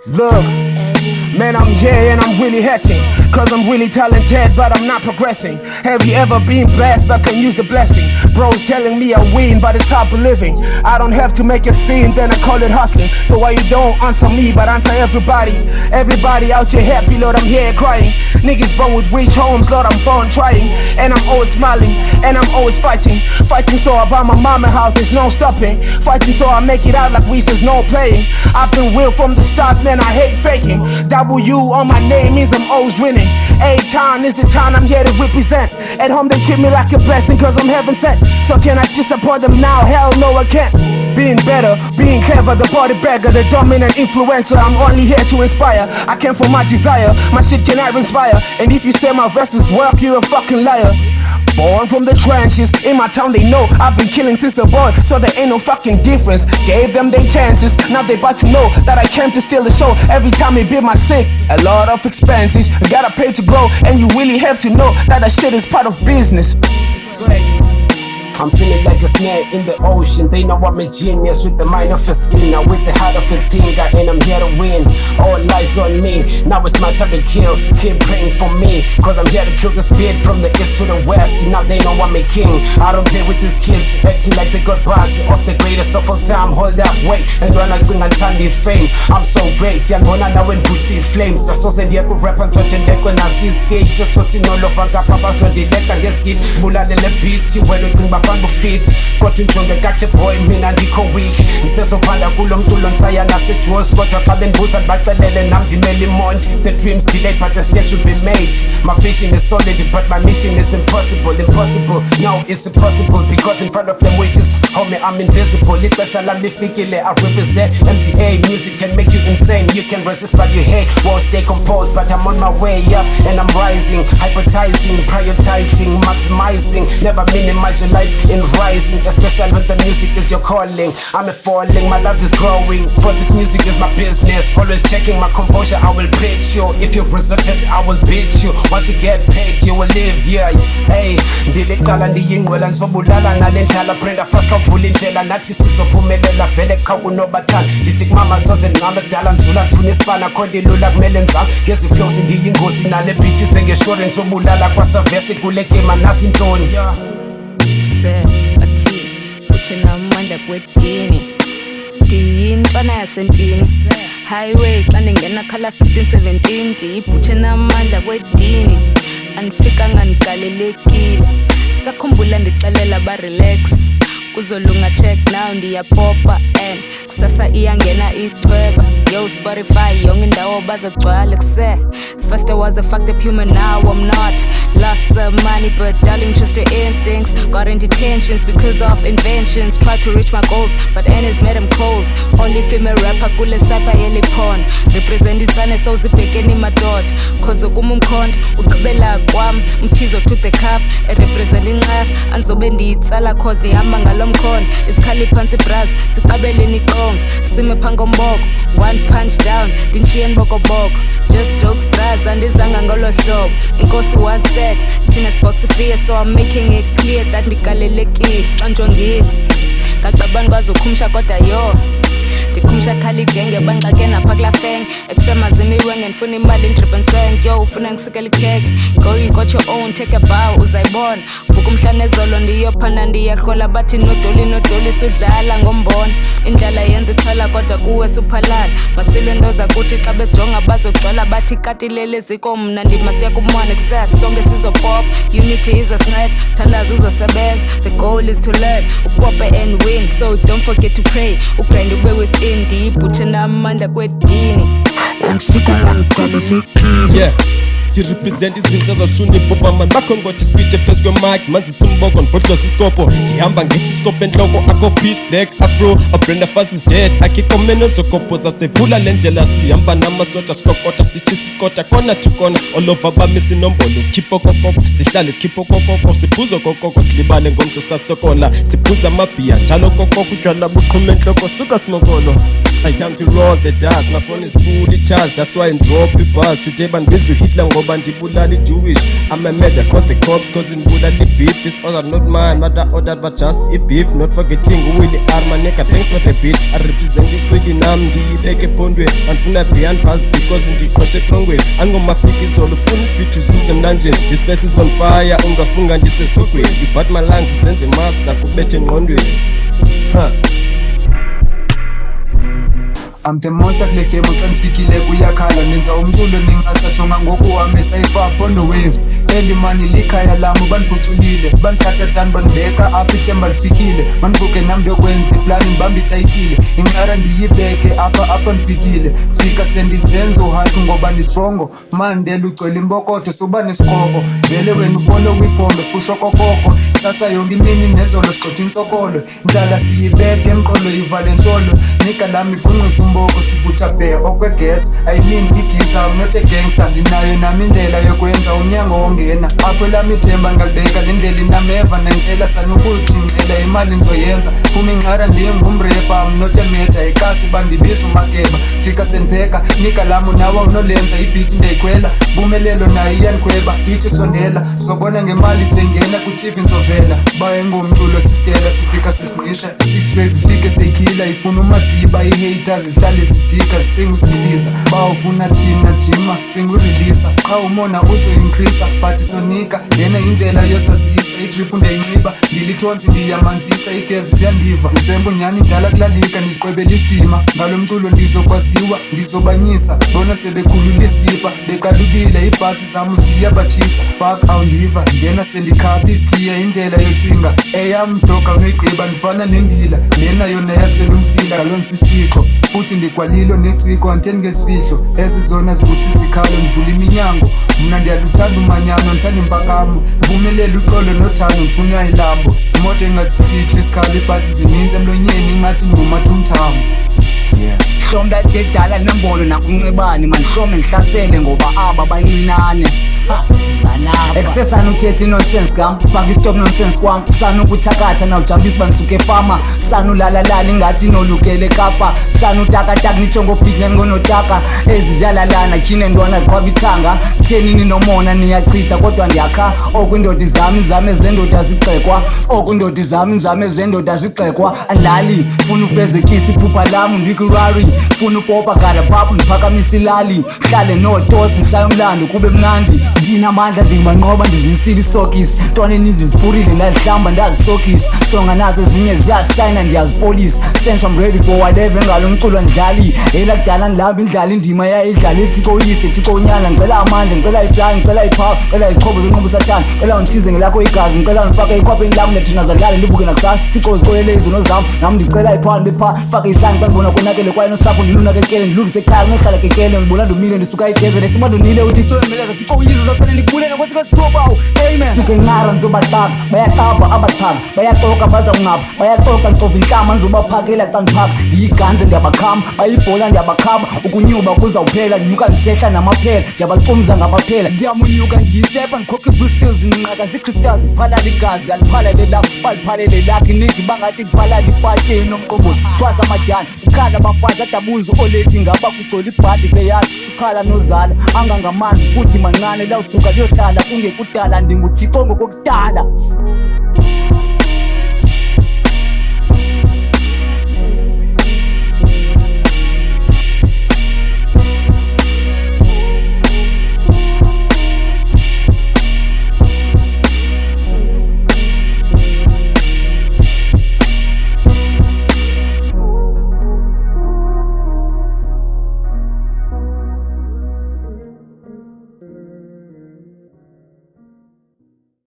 Look, man, I'm here and I'm really hurting, cause I'm really talented but I'm not progressing. Have you ever been blessed but can use the blessing? Bros telling me I win but it's hard believing. I don't have to make a scene, then I call it hustling. So why you don't answer me but answer everybody? Everybody out here happy, Lord, I'm here crying. Niggas born with rich homes, Lord, I'm born trying. And I'm always smiling, and I'm always fighting. Fighting so I buy my mama house, there's no stopping. Fighting so I make it out like Reese, there's no playing. I've been real from the start, man, I hate faking. W on my name means I'm always winning. A-Town is the town I'm here to represent. At home they treat me like a blessing cause I'm heaven sent. So can I disappoint them now? Hell no I can't. Being better, being clever, the body bagger, the dominant influencer. I'm only here to inspire. I came for my desire, my shit cannot inspire. And if you say my verses work, you're a fucking liar. Born from the trenches, in my town they know I've been killing since a boy, so there ain't no fucking difference. Gave them their chances, now they about to know that I came to steal the show. Every time they beat my sick, a lot of expenses, gotta pay to grow. And you really have to know that shit is part of business. I'm feeling like a snake in the ocean. They know I'm a genius with the mind of a sinner, with the heart of a thinker, and I'm here to win. All lies on me, now it's my time to kill. Keep praying for me, cause I'm here to kill this beat from the east to the west. And now they know I'm a king. I don't play with these kids, acting like they got bars of the greatest of all time. Hold up, wait, and when I think I'm turning fame, I'm so great. Yangona now in Vuti flames. The sauce and Yaku rap and something like when I see skate. Toti no love and papa so the leg and get skid. Mula the beat, when we think my fit kodwa injonge kahle boy mina ngikho weak ngisesophanda kulo mculo nsaya nase-Jaws kodwa xa bendibuza ndibacelele nam ndimele imonti. The dreams delayed but the stakes will be made. My vision is solid but my mission is impossible. No, it's impossible because in front of them witches, homie, I'm invisible. Ixesha lam lifikile, I represent MTA. Music can make you insane, you can resist but you hate. Won't stay composed but I'm on my way up and I'm rising. Hypnotizing, prioritizing, maximizing. Never minimize your life in rising, especially when the music is your calling. I'm a falling, my love is growing. For this music is my business. Always checking my composure, I will preach you. If you resist it, I will beat you. Once you get paid, you will live, yeah. Hey, ndiliqala ndiyingqwela nsobulala nale ndlala Brenda fast kavula indlela nathi sizophumelela vele khawunobathana. Ndithi kumama soze nqame kudala nzula ndifuna isipana khonde lula kumele nzame ngeziflows ndiyingozi nale beat isengeshore nsobulala kwasavese kule game anasi ntoni. Athi uthena amandla kwedini ndiyintwana yasentini highway xa ndingena khala 1517 ndiyibhuthena amandla kwedini andifikanga ndigalelekile sakhumbula ndixelela barelax kuzolunga check now ndiyapopa and kusasa iyangena ichweba yo Spotify yonke indawo bazagcwala kuse. First I was a fucked up human, now I'm not. Lost some money but darling trust your instincts. Got in detentions because of inventions. Tried to reach my goals but enemies made them calls. Only female rapper kule cypher yeli pond. Represent itsane so zibhekeni madoda cause ukuma umkhonto ugqibela kwami umthizo to the cup. Represent inqara anzobe ndiyitsala cause ihamba ngalomkhondo. Isikhali phansi bras siqabeleni iqongo sime phangomboko. One punch down ndinshiye nbokoboko. Just jokes bras andizanga ngolo hlobo. Inkosi once said thina siboxifia, so I'm making it clear that ndigalelekile xa njongile kaqabani bazokhumsha kodwa yo ndikhumsha khali genge banxake napha kula feng eksemazini iwenge ndifuna imali ndrippenseng yo ufuna ngisikele ikhekhe go you got your own take a bow uzayibona vuka umhla nezolo ndiyophanda ndiyahlola bathi nodoli sudlala ngombona indlala yenza ixhala kodwa kuwe suphalala masilwe into zakuthi xa besijonga bazogcwala bathi katilele ziko mna ndimasiya kumwane kusasa sonke sizopop unity izosinceda thandaza uzosebenza the goal is to learn upope and win so don't forget to pray ugrand ube within ndiyibhuthena amandla kwedini andifika ngigalelekile. Yeah, ndirepresent izinto zoshuni bova man bakhongothi speed phezu kwemic manzi simboko ndibhodlosa iskopo ndihamba ngethi iskopo enhloko akho peace black afro a Brenda Fassie is dead akikho meno zokopoza sevula le ndlela sihamba namasoja sikokota sithi sikota kona to kona all over bamisi nombolo sikhipho kokoko sihlale sikhipho kokoko siphuzo kokoko silibale ngomso sasokola siphuza amabhiya njalo kokoko utshwala buqhume enhloko suka smokolo. I time to roll the dust, my phone is fully charged, that's why I drop the bars today ban busy Hitler ngoba ngoba ndibulali Jewish. I'm a mad, I caught the cops cause in bulali beat. This order not mine, but I ordered but just a beef. Not forgetting who Willie are my nigga, thanks for the beat. I represent it with the namdi, beke pondwe. Anfuna beyond past because in the koshe trongwe. Ango mafiki is all the fun speech to Susan Dungeon. This face is on fire, ungafunga ndisesokwe. You bought my lungs, you send a mask, akubete ngondwe. Huh. I'm the monster kule game xa nifikile kuyakhala nenza umculo nincasa jonga ngokuhamba sayifa upon the wave early money likhaya lami baniphuculile banithatha dani banibeka apha ithemba lifikile manivuke nami ndiyokwenza iplani ndibambe itayitile inqara ndiyibeke apha nifikile fika sendizenza uhike ngoba ndistrongo mandela ugcwele imbokotho soba nesiqoko vele wena ufollow iphondo sipusho kokoko sasa yonke imini nezolo sigxotha insokolo indlala siyibeke emqolo ivale ntsholo nika lami igunqisa umboko sivutha bhe okwegas I mean igisa I'm not a gangster ndinayo nami indlela yokwenza unyango ongena apho lami ithemba ngalibeka le ndlela inameva nengcela sanokuthi ngicela imali ngizoyenza phuma inqara ndingumrepa I'm not a meta ikasi bandibiza umakeba fika senibheka nika lami nawe unolenza ibeat ndayikhwela bumelelo nayo iyanikhweba ithi sondela sobona ngemali sengena ku TV nzovela baye ngomculo sisikela sifika sesiqisha 6 wave ifike seyikhila ifuna umadiba ihaters ihlale sisticker string usitiliza bawufuna thina jima string urelease xa umona uzo increase but sonika yena indlela yosazisa itrip ndayinxiba ndilithonzi ndiyamanzisa igezi ziyandiva mtsembo nyani ndala kulalika ndiziqwebela istima ngalo mculo ndizokwaziwa ndizobanyisa bona sebekhulula iskipa bekalubile ibhasi zami ziyabachisa fuck awundiva ngena sendikhapha isikhiya indlela yocinga eyam doka unegqiba ndifana nendila lena yona yaselumsila ngalona sistiko futhi ndikwalilo neciko anteni ngesifihlo ezizona zibusisa ikhalo ndivula iminyango mna ndiyaluthanda umanyano ndithanda impakamo ndibumelela uxolo nothando ndifuna ilambo imoto engasisitsho isikhalo ibhasi zininzi emlonyeni ingathi ndingumatha umthamo hlomla dedala nembolo nakuncebani manhlome ngihlasele ngoba aba bancinane Eksesana uthethe nonsense gam faka istop nonsense kwam sana ukuthakatha nawujambisa banisuke efama sana ulalalala ingathi nolukele kapa sana utakataka nitsho ngobhinyani ngonotaka ezi ziyalalana khine ntwana ziqwaba ithanga thenini nomona niyachitha kodwa ndiyakha okwindoda zami zendoda zigxekwa okwindoda zami zendoda zigxekwa andlali funa ufezekisa iphupha lami ndikurari funa upopa gala papa ndiphakamisa ilali hlale notosi ngishaye umlando kube mnandi ndinamandla ndingibanqoba ndizinyusile isokisi ntwana eninzi ndizipurile ndazihlamba ndazisokisi shonga nazo ezinye ziyashayina ndiyazipolisa sense I'm ready for whatever ngalo mculo ndidlali hela kudala ndilamba indlala indima yayidlala ethiko uyise thiko unyana ngicela amandla ngicela iplani ngicela ipower ngicela iziqhobo zenqobo sathana ngicela ungishize ngelakho igazi ngicela ngifake ikhwapheni lami nethina zadlala ndivuke nakusasa thiko zikolele izono zami nami ndicela ipower bepha fake isandla xa ngibona konakele kwaye nosapho ndilunakekele ndilungise ekhaya kungehlala kekele ngibona ndomile ndisuka igezele simandonile uthi meleza thiko uyise zaphela ndikubulele kwesikaSiphobawu amen suke nqara ngizobaxaka bayaqaba abathaka bayaxoka baza kunqaba bayaxoka ncova inhlama ngizobaphakela xa ndiphaka ndiyiganje ndiyabakhama bayibhola ndiyabakhaba ukunyuba kuzawuphela nyuka ndisehla namaphela ndiyabacumza ngabaphela ndiyamunyuka ndiyisepa ndikhokhe i-boostils ndinqaka zii-crystals ziphalala igazi aliphalale lakho baliphalele lakho iningi bangathi kuphalala ifatyeni nomqombozi thwasa amadyana ukhala abafazi adabuza oledi ngaba kugcola ibhadi kule yakhe sichala nozala angangamanzi futhi mancane lawusuka liyohlala kungekudala ndinguthixo ngokokudala